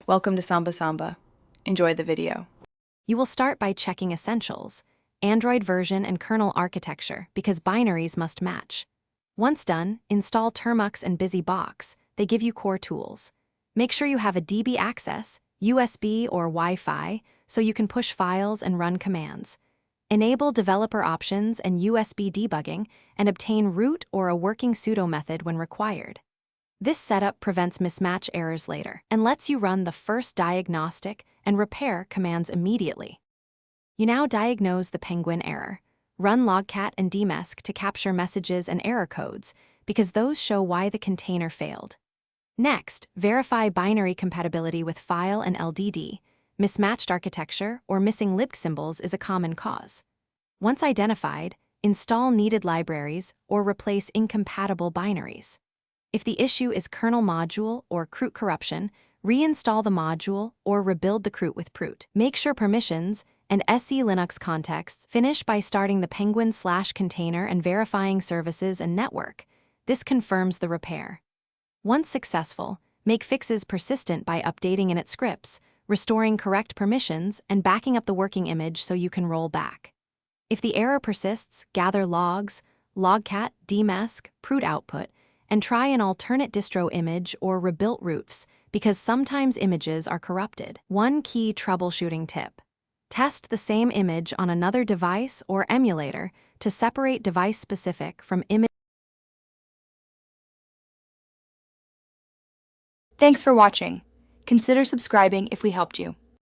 Welcome to Samba Samba. Enjoy the video. You will start by checking Essentials, Android version and kernel architecture, because binaries must match. Once done, install Termux and BusyBox. They give you core tools. Make sure you have a DB access, USB or Wi-Fi, so you can push files and run commands. Enable developer options and USB debugging, and obtain root or a working sudo method when required. This setup prevents mismatch errors later and lets you run the first diagnostic and repair commands immediately. You now diagnose the penguin error. Run logcat and dmesc to capture messages and error codes, because those show why the container failed. Next, verify binary compatibility with file and LDD. Mismatched architecture or missing lib symbols is a common cause. Once identified, install needed libraries or replace incompatible binaries. If the issue is kernel module or CRUT corruption, reinstall the module or rebuild the CRUT with prut. Make sure permissions and SE Linux contexts finish by starting the penguin/container and verifying services and network. This confirms the repair. Once successful, make fixes persistent by updating init scripts, restoring correct permissions, and backing up the working image so you can roll back. If the error persists, gather logs, logcat, dmesc, prut output, and try an alternate distro image or rebuilt roofs, because sometimes images are corrupted. One key troubleshooting tip: test the same image on another device or emulator to separate device-specific from image. Thanks for watching. Consider subscribing if we helped you.